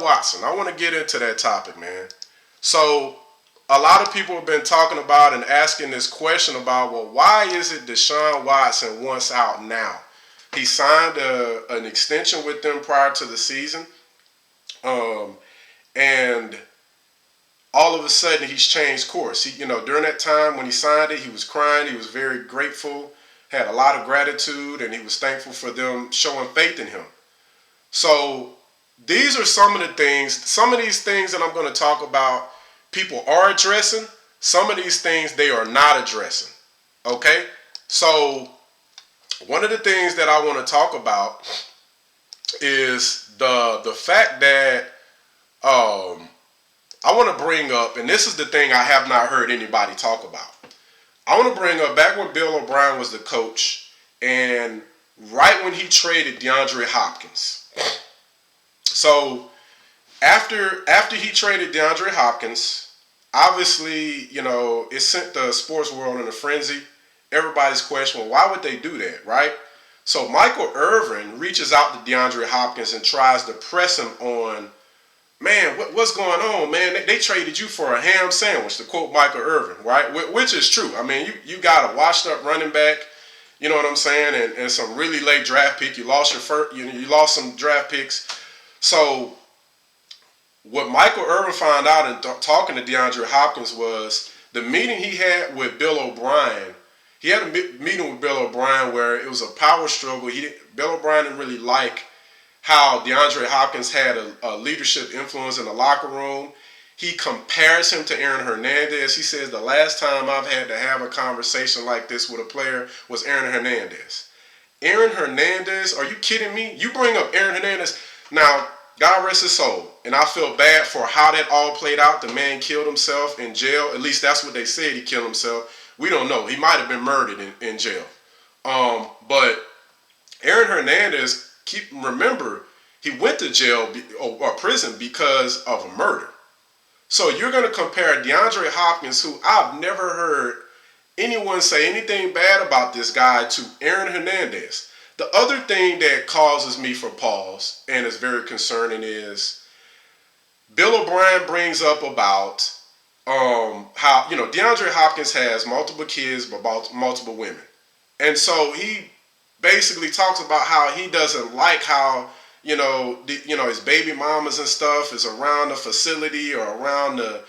Watson. I want to get into that topic, man. So, a lot of people have been talking about and asking this question about, well, why is it Deshaun Watson wants out now? He signed an extension with them prior to the season. And all of a sudden he's changed course. During that time when he signed it, he was crying. He was very grateful, had a lot of gratitude, and he was thankful for them showing faith in him. So these are some of these things that I'm going to talk about, people are addressing. Some of these things they are not addressing. Okay? So one of the things that I want to talk about is the fact that I want to bring up, and this is the thing I have not heard anybody talk about. I want to bring up back when Bill O'Brien was the coach, and right when he traded DeAndre Hopkins. So after he traded DeAndre Hopkins, obviously, it sent the sports world in a frenzy. Everybody's questioning, well, why would they do that, right? So Michael Irvin reaches out to DeAndre Hopkins and tries to press him on, man, what's going on, man? They traded you for a ham sandwich, to quote Michael Irvin, right? Which is true. I mean, you got a washed-up running back, you know what I'm saying, and some really late draft pick. You lost your first, you lost some draft picks. So what Michael Irvin found out in talking to DeAndre Hopkins was the meeting he had with Bill O'Brien. He had a meeting with Bill O'Brien where it was a power struggle. Bill O'Brien didn't really like how DeAndre Hopkins had a leadership influence in the locker room. He compares him to Aaron Hernandez. He says the last time I've had to have a conversation like this with a player was Aaron Hernandez. Aaron Hernandez? Are you kidding me? You bring up Aaron Hernandez. Now, God rest his soul. And I feel bad for how that all played out. The man killed himself in jail. At least that's what they said, he killed himself. We don't know. He might have been murdered in jail. But Aaron Hernandez, remember, he went to jail or prison because of a murder. So you're going to compare DeAndre Hopkins, who I've never heard anyone say anything bad about this guy, to Aaron Hernandez. The other thing that causes me for pause and is very concerning is Bill O'Brien brings up about how, DeAndre Hopkins has multiple kids but multiple women. And so he basically talks about how he doesn't like how, his baby mamas and stuff is around the facility or around the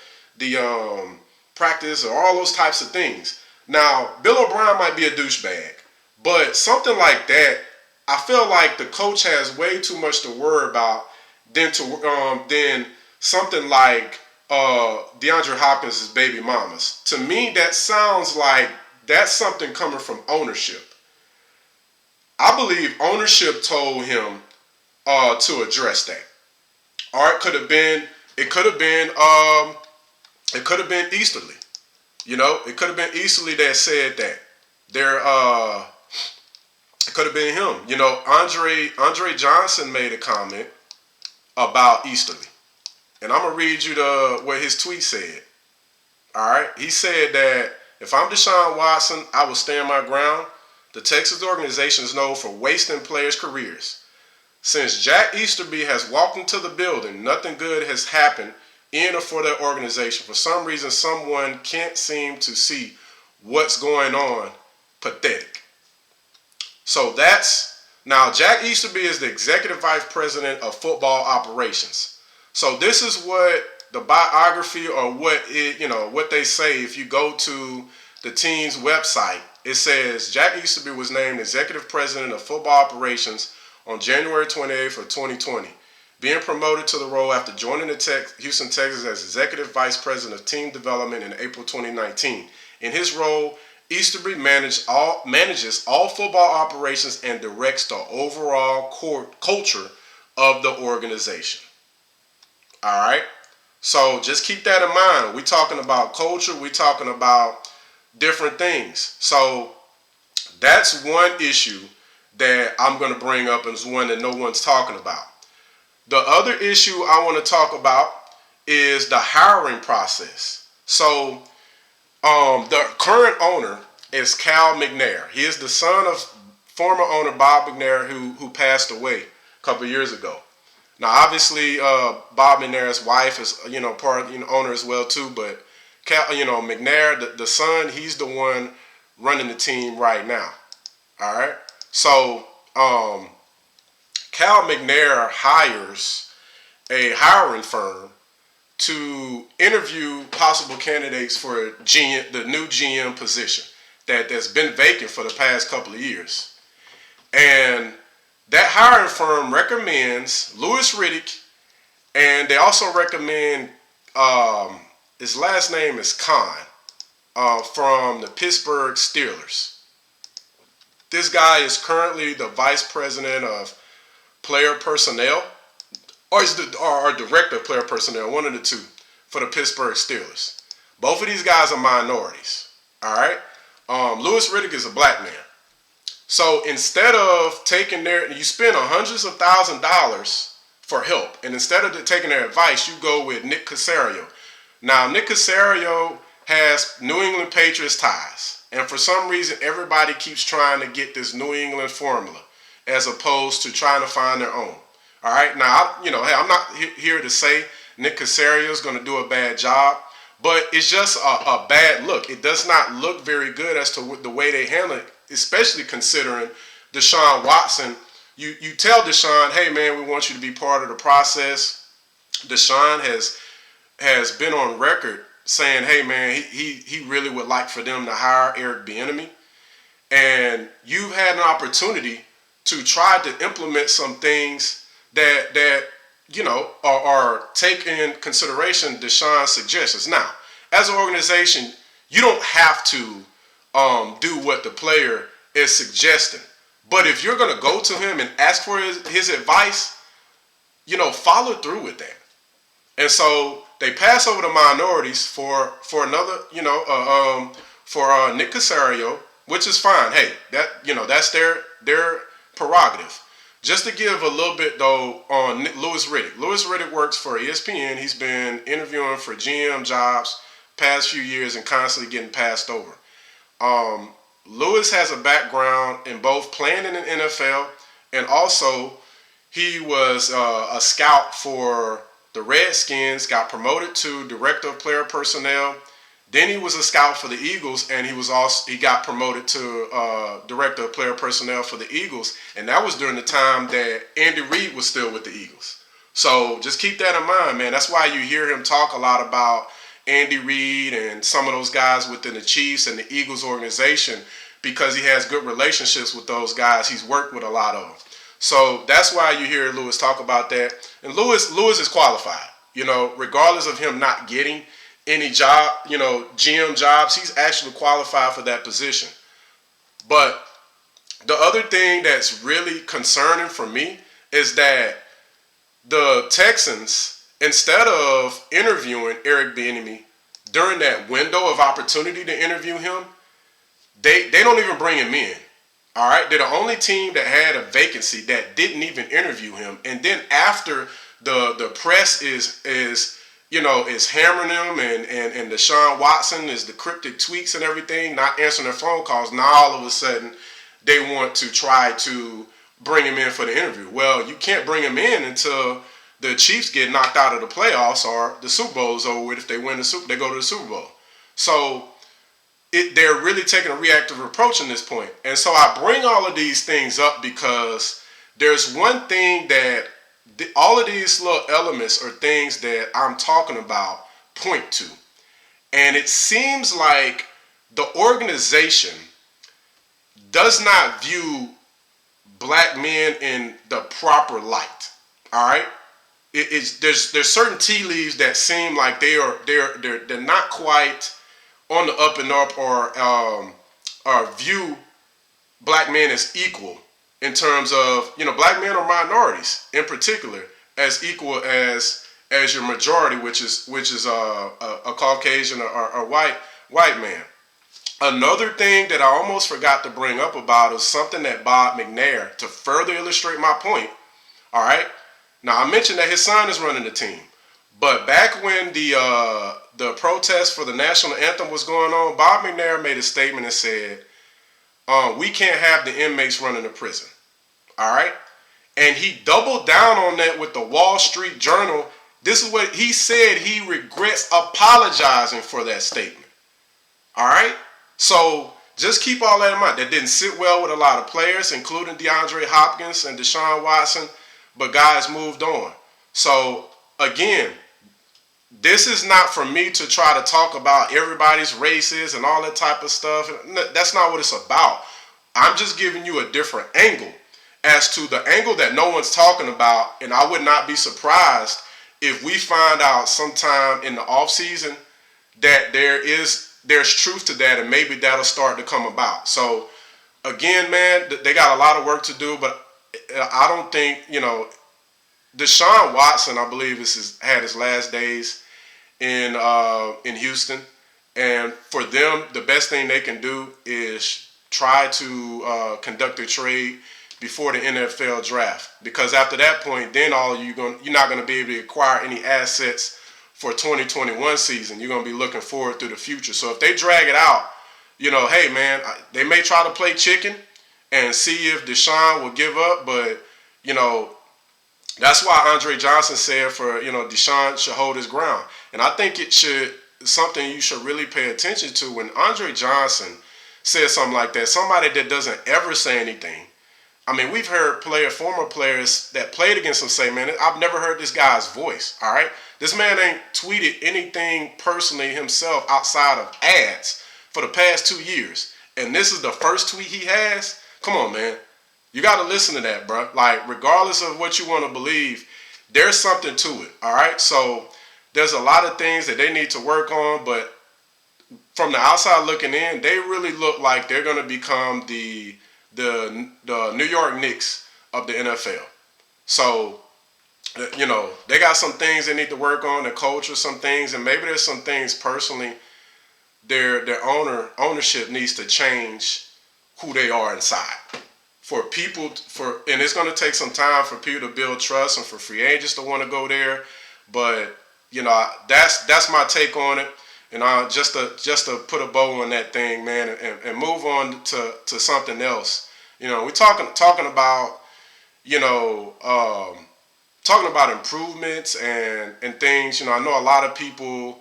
practice or all those types of things. Now, Bill O'Brien might be a douchebag, but something like that, I feel like the coach has way too much to worry about than something like DeAndre Hopkins' baby mamas. To me, that sounds like that's something coming from ownership. I believe ownership told him to address that. Or it could have been Easterly. It could have been Easterly that said that. It could have been him. Andre Johnson made a comment about Easterly. And I'm going to read you what his tweet said. All right? He said that if I'm Deshaun Watson, I will stand my ground. The Texas organization is known for wasting players' careers. Since Jack Easterby has walked into the building, nothing good has happened in or for that organization. For some reason, someone can't seem to see what's going on. Pathetic. So now Jack Easterby is the executive vice president of football operations. So this is what the biography or what they say. If you go to the team's website, it says Jack Easterby was named executive president of football operations on January 28th of 2020, being promoted to the role after joining the Houston Texans as executive vice president of team development in April 2019. In his role, Easterby manages all football operations and directs the overall culture of the organization. All right? So just keep that in mind. We're talking about culture. We're talking about different things. So that's one issue that I'm going to bring up, and it's one that no one's talking about. The other issue I want to talk about is the hiring process. So the current owner is Cal McNair. He is the son of former owner Bob McNair, who passed away a couple years ago. Now, obviously, Bob McNair's wife is part of owner as well too. But McNair, the son, he's the one running the team right now. All right. So Cal McNair hires a hiring firm to interview possible candidates for the new GM position that's been vacant for the past couple of years. And that hiring firm recommends Louis Riddick, and they also recommend his last name is Khan from the Pittsburgh Steelers. This guy is currently the vice president of player personnel, or he's or director of player personnel, one of the two, for the Pittsburgh Steelers. Both of these guys are minorities. All right. Louis Riddick is a black man. So instead of taking you spend hundreds of $1,000s for help, and instead of taking their advice, you go with Nick Caserio. Now, Nick Caserio has New England Patriots ties, and for some reason, everybody keeps trying to get this New England formula as opposed to trying to find their own. All right. Now, hey, I'm not here to say Nick Caserio is going to do a bad job, but it's just a bad look. It does not look very good as to the way they handle it, especially considering Deshaun Watson. You tell Deshaun, hey, man, we want you to be part of the process. Deshaun has been on record saying, hey, man, he really would like for them to hire Eric Bieniemy. And you've had an opportunity to try to implement some things that are take in consideration Deshaun's suggestions. Now, as an organization, you don't have to do what the player is suggesting. But if you're going to go to him and ask for his advice, follow through with that. And so they pass over the minorities for another, for Nick Caserio, which is fine. Hey, that's their prerogative. Just to give a little bit, though, on Louis Riddick. Louis Riddick works for ESPN. He's been interviewing for GM jobs past few years and constantly getting passed over. Louis has a background in both playing in the NFL, and also he was a scout for the Redskins, got promoted to director of player personnel. Then he was a scout for the Eagles, and he got promoted to director of player personnel for the Eagles, and that was during the time that Andy Reid was still with the Eagles. So just keep that in mind, man. That's why you hear him talk a lot about Andy Reid and some of those guys within the Chiefs and the Eagles organization, because he has good relationships with those guys. He's worked with a lot of them. So that's why you hear Louis talk about that. And Louis is qualified, regardless of him not getting any job, GM jobs, he's actually qualified for that position. But the other thing that's really concerning for me is that the Texans, instead of interviewing Eric Bieniemy during that window of opportunity to interview him, they don't even bring him in. All right, they're the only team that had a vacancy that didn't even interview him. And then after the press is hammering him, and Deshaun Watson is the cryptic tweets and everything, not answering their phone calls. Now all of a sudden they want to try to bring him in for the interview. Well, you can't bring him in until the Chiefs get knocked out of the playoffs or the Super Bowl is over with. If they win they go to the Super Bowl. So they're really taking a reactive approach in this point. And so I bring all of these things up because there's one thing that all of these little elements are things that I'm talking about point to. And it seems like the organization does not view black men in the proper light. All right? There's certain tea leaves that seem like they're not quite on the up and up, or view black men as equal in terms of, black men are minorities in particular as equal as your majority, which is a Caucasian or white man. Another thing that I almost forgot to bring up about is something that Bob McNair, to further illustrate my point. All right. Now I mentioned that his son is running the team, but back when the protest for the national anthem was going on, Bob McNair made a statement and said, we can't have the inmates running the prison. All right? And he doubled down on that with the Wall Street Journal. This is what he said. He regrets apologizing for that statement. All right? So just keep all that in mind. That didn't sit well with a lot of players, including DeAndre Hopkins and Deshaun Watson, but guys moved on. So, again, this is not for me to try to talk about everybody's races and all that type of stuff. That's not what it's about. I'm just giving you a different angle as to the angle that no one's talking about, and I would not be surprised if we find out sometime in the offseason that there's truth to that, and maybe that'll start to come about. So, again, man, they got a lot of work to do, but I don't think, Deshaun Watson, I believe, had his last days in Houston, and for them, the best thing they can do is try to conduct a trade before the NFL draft, because after that point, then you're not going to be able to acquire any assets for 2021 season. You're going to be looking forward to the future. So if they drag it out, hey man, they may try to play chicken and see if Deshaun will give up, but that's why Andre Johnson said Deshaun should hold his ground. And I think something you should really pay attention to when Andre Johnson says something like that, somebody that doesn't ever say anything. I mean, we've heard former players that played against him say, man, I've never heard this guy's voice, all right? This man ain't tweeted anything personally himself outside of ads for the past 2 years. And this is the first tweet he has? Come on, man. You got to listen to that, bro. Like, regardless of what you want to believe, there's something to it, all right? So there's a lot of things that they need to work on, but from the outside looking in, they really look like they're going to become the New York Knicks of the NFL. So, they got some things they need to work on, the culture, some things, and maybe there's some things personally their ownership needs to change who they are inside. And it's going to take some time for people to build trust and for free agents to want to go there. But, that's my take on it. And just to put a bow on that thing, man, and move on to something else. We're talking about, talking about improvements and things. I know a lot of people